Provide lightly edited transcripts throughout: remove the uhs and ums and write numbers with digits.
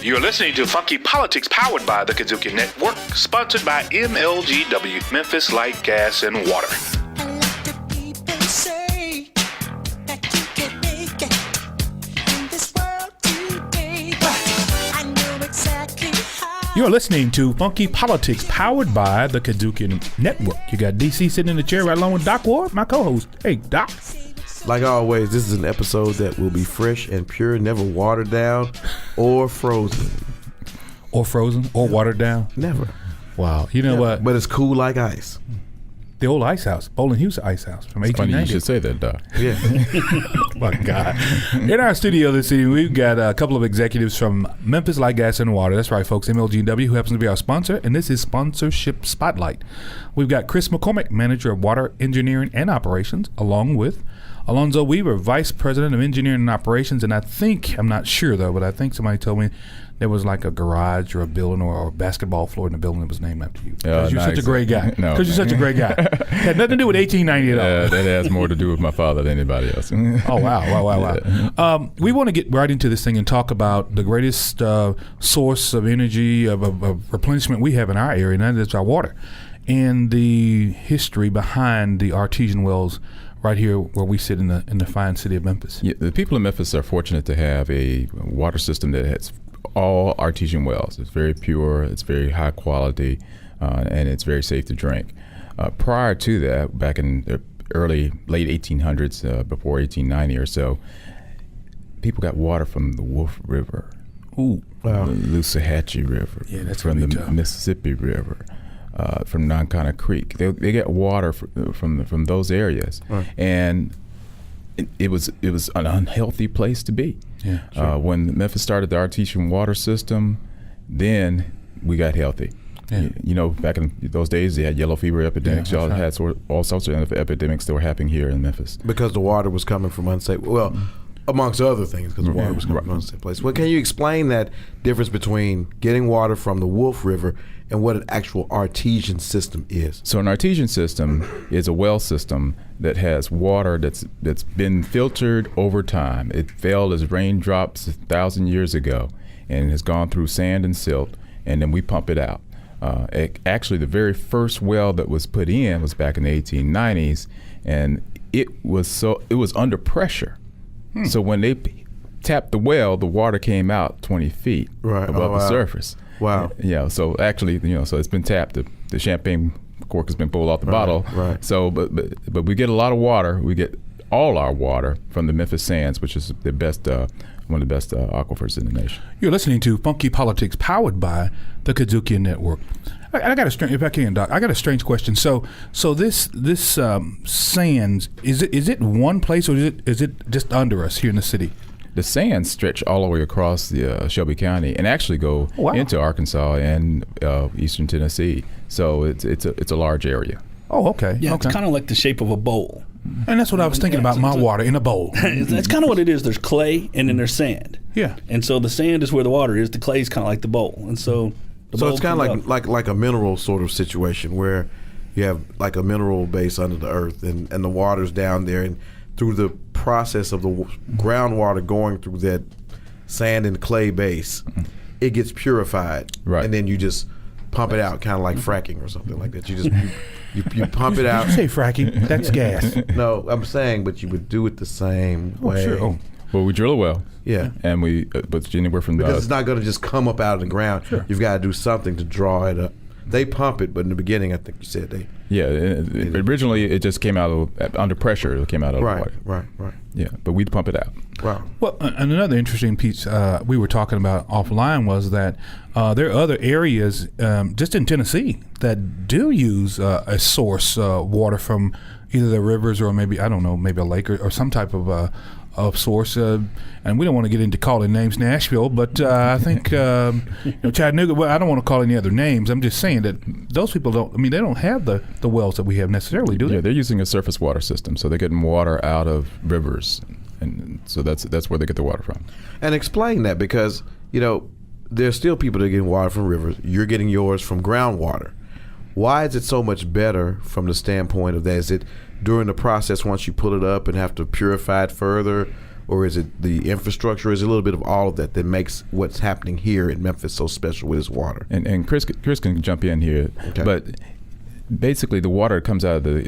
You're listening to Funky Politics, powered by the Kazuki Network, sponsored by MLGW, Memphis Light, Gas, and Water. You're listening to Funky Politics, powered by the Kazuki Network. You got DC sitting in the chair right along with Doc Ward, my co-host. Hey, Doc. Like always, this is an episode that will be fresh and pure, never watered down or frozen. Or frozen or watered down? Never. Wow. You know what? But it's cool like ice. The old ice house, Bowling Hughes Ice House from 1890. Funny you should say that, Doc. Yeah. Oh my God. In our studio this evening, we've got a couple of executives from Memphis Light, Gas, and Water. That's right, folks. MLGW, who happens to be our sponsor, and this is Sponsorship Spotlight. We've got CMcCormick, Manager of Water Engineering and Operations, along with AWeaver, Vice President of Engineering and Operations. And I'm not sure though, but I think somebody told me there was like a garage or a building or a basketball floor in the building that was named after you. Because you're such a great guy. Because you're such a great guy. Had nothing to do with 1890 at all. That has more to do with my father than anybody else. Oh, wow. Yeah. We want to get right into this thing and talk about the greatest source of energy, of replenishment we have in our area, and that is our water. And the history behind the artesian wells right here where we sit in the fine city of Memphis. Yeah, the people in Memphis are fortunate to have a water system that has all artesian wells. It's very pure, it's very high quality, and it's very safe to drink. Prior to that, back in the late 1800s, before 1890 or so, people got water from the Wolf River. Ooh, wow. The Loosahachie River. Yeah, that's from the tough. Mississippi River. From Nankana Creek, they get water from those areas, right. And it was an unhealthy place to be. Yeah, sure. When Memphis started the artesian water system, then we got healthy. Yeah. You know, back in those days, they had yellow fever epidemics. Y'all had all sorts of epidemics that were happening here in Memphis because the water was coming from unsafe. Well. Amongst other things, because the water was coming from unsafe place. Well, can you explain that difference between getting water from the Wolf River and what an actual artesian system is? So an artesian system is a well system that has water that's been filtered over time. It fell as raindrops 1,000 years ago and has gone through sand and silt, and then we pump it out. Actually, the very first well that was put in was back in the 1890s, and it was under pressure. So when they tapped the well, the water came out 20 feet above the surface. Wow. Yeah. So actually, so it's been tapped. The champagne cork has been pulled off the bottle. Right. So, but we get a lot of water. We get all our water from the Memphis Sands, which is the best, one of the best aquifers in the nation. You're listening to Funky Politics, powered by the Kazuki Network. I got a strange, if I can, Doc. I got a strange question. So this sands, is it one place, or is it just under us here in the city? The sands stretch all the way across the Shelby County and actually go into Arkansas and eastern Tennessee. So it's a large area. Oh, okay. Yeah, okay. It's kind of like the shape of a bowl. And that's what I was thinking about, my water in a bowl. That's kind of what it is. There's clay and then there's sand. Yeah. And so the sand is where the water is. The clay is kind of like the bowl. And so it's kind of like a mineral sort of situation where you have like a mineral base under the earth and the water's down there, and through the process of the groundwater going through that sand and clay base, it gets purified. Right. And then you just pump it out, kind of like fracking or something like that. You just you pump it out. Did you say fracking? That's gas. No, I'm saying, but you would do it the same way. Sure. Oh. Well, we drill a well. Yeah. And we, but anywhere from because it's not going to just come up out of the ground. Sure. You've got to do something to draw it up. They pump it, but in the beginning, I think you said they. Yeah. Originally, it just came out under pressure. It came out of the water. Right. Yeah, but we'd pump it out. Wow. Well, and another interesting piece we were talking about offline was that there are other areas just in Tennessee that do use a source water from either the rivers or maybe, I don't know, maybe a lake or some type of source. And we don't want to get into calling names Nashville, but I think Chattanooga, well, I don't want to call any other names. I'm just saying that those people they don't have the wells that we have necessarily, do they? Yeah, they're using a surface water system, so they're getting water out of rivers. And so that's where they get the water from. And explain that, because, there's still people that are getting water from rivers. You're getting yours from groundwater. Why is it so much better from the standpoint of that? Is it during the process once you pull it up and have to purify it further? or is it the infrastructure? Or is it a little bit of all of that makes what's happening here in Memphis so special with its water? And Chris can jump in here, Okay. but basically the water that comes out of the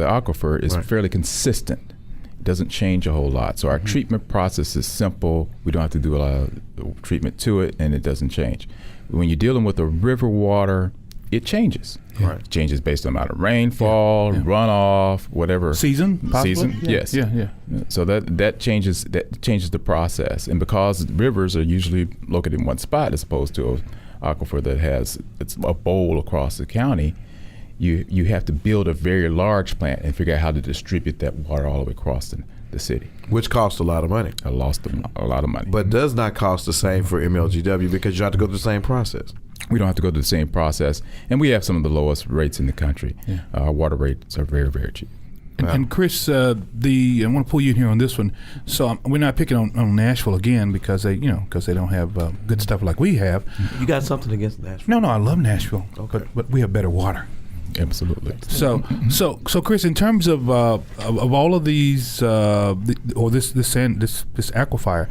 aquifer is fairly consistent. It doesn't change a whole lot. So our treatment process is simple. We don't have to do a lot of treatment to it, and it doesn't change. When you're dealing with the river water, it changes. Right. It changes based on the amount of rainfall, runoff, whatever. Season, possibly? Season, yes. Yeah. So that changes the process, and because rivers are usually located in one spot as opposed to an aquifer that has it's a bowl across the county, you have to build a very large plant and figure out how to distribute that water all the way across the city. Which costs a lot of money. I lost a lot of money. But does not cost the same for MLGW because you have to go through the same process. We don't have to go through the same process, and we have some of the lowest rates in the country. Yeah. Our water rates are very, very cheap. And Chris, I want to pull you in here on this one. So we're not picking on Nashville again because they don't have good stuff like we have. You got something against Nashville? No, I love Nashville, Okay. but we have better water. Absolutely. So Chris, in terms of all of these, this aquifer,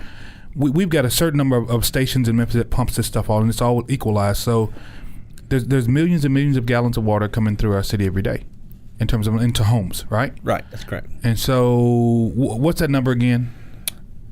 we've got a certain number of stations in Memphis that pumps this stuff all, and it's all equalized. So there's millions and millions of gallons of water coming through our city every day, in terms of into homes, right? Right, that's correct. And so, what's that number again?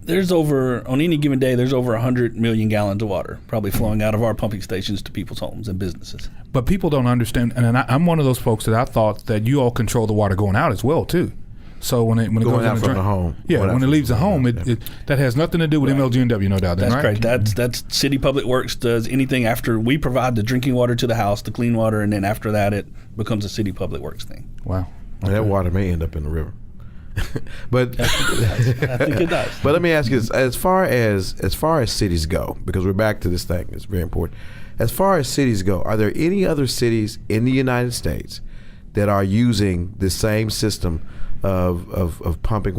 On any given day, there's over 100 million gallons of water probably flowing out of our pumping stations to people's homes and businesses. But people don't understand, and I'm one of those folks that I thought that you all control the water going out as well too. So when it Going goes out from the home. yeah, Going out when it from leaves the home, home, it that has nothing to do with MLGW, no doubt. That's right? correct. That's City Public Works does anything after we provide the drinking water to the house, the clean water, and then after that it becomes a City Public Works thing. Wow. And that water may end up in the river. But I think it does. But let me ask you this: as far as cities go, because we're back to this thing, it's very important. As far as cities go, are there any other cities in the United States that are using the same system of pumping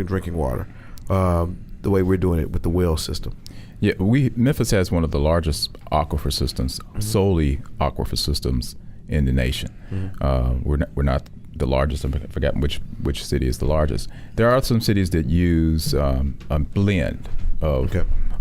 drinking water, the way we're doing it with the well system? Yeah, Memphis has one of the largest aquifer systems, solely aquifer systems in the nation. We're not the largest. I forgot which city is the largest. There are some cities that use a blend of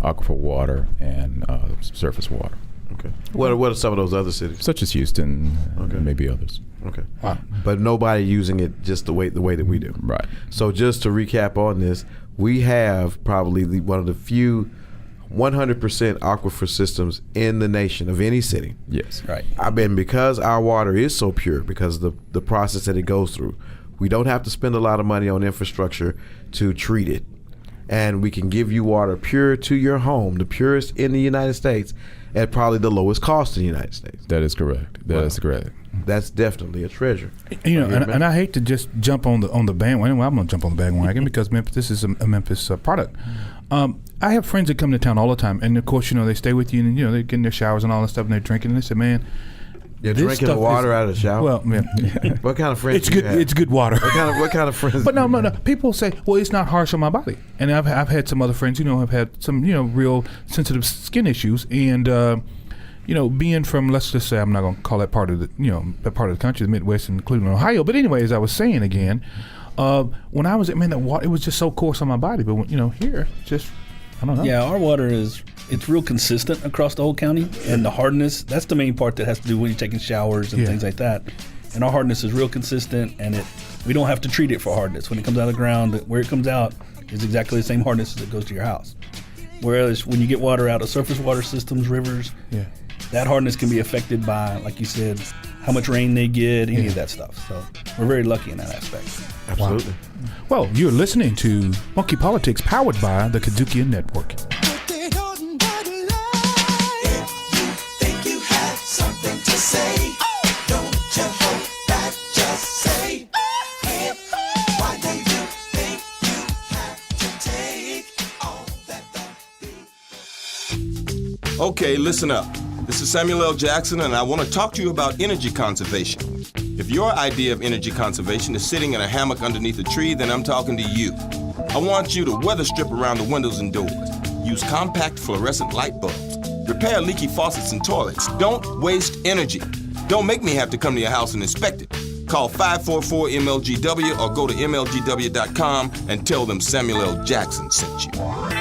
aquifer water and surface water. Okay. What are some of those other cities? Such as Houston, maybe others. Okay. Wow. But nobody using it just the way that we do. Right. So just to recap on this, we have probably one of the few 100% aquifer systems in the nation of any city. Yes. Right. Because our water is so pure, because of the process that it goes through, we don't have to spend a lot of money on infrastructure to treat it. And we can give you water pure to your home, the purest in the United States, at probably the lowest cost in the United States. That is correct. That is correct. That's definitely a treasure. And I hate to just jump on the bandwagon. Well, I'm going to jump on the bandwagon because this is a Memphis product. I have friends that come to town all the time, and of course, they stay with you, and they're getting their showers and all that stuff, and they're drinking, and they say, "Man, you're drinking the water out of the shower." Well, yeah. What kind of friends? It's good. It's good water. What kind of friends? But no. People say, "Well, it's not harsh on my body," and I've had some other friends, have had some, real sensitive skin issues, and being from, let's just say, I'm not going to call that part of that part of the country, the Midwest, including Ohio. But anyway, as I was saying again, when I was at that water, it was just so coarse on my body. But when, here, just I don't know. Yeah, our water it's real consistent across the whole county, and the hardness, that's the main part that has to do when you're taking showers and things like that. And our hardness is real consistent, and we don't have to treat it for hardness. When it comes out of the ground, where it comes out is exactly the same hardness as it goes to your house. Whereas when you get water out of surface water systems, rivers, that hardness can be affected by, like you said, how much rain they get, any of that stuff. So we're very lucky in that aspect. Absolutely. Wow. Well, you're listening to Monkey Politics, powered by the Kadukian Network. Okay, listen up. This is Samuel L. Jackson, and I want to talk to you about energy conservation. If your idea of energy conservation is sitting in a hammock underneath a tree, then I'm talking to you. I want you to weather strip around the windows and doors. Use compact fluorescent light bulbs. Repair leaky faucets and toilets. Don't waste energy. Don't make me have to come to your house and inspect it. Call 544-MLGW or go to MLGW.com and tell them Samuel L. Jackson sent you.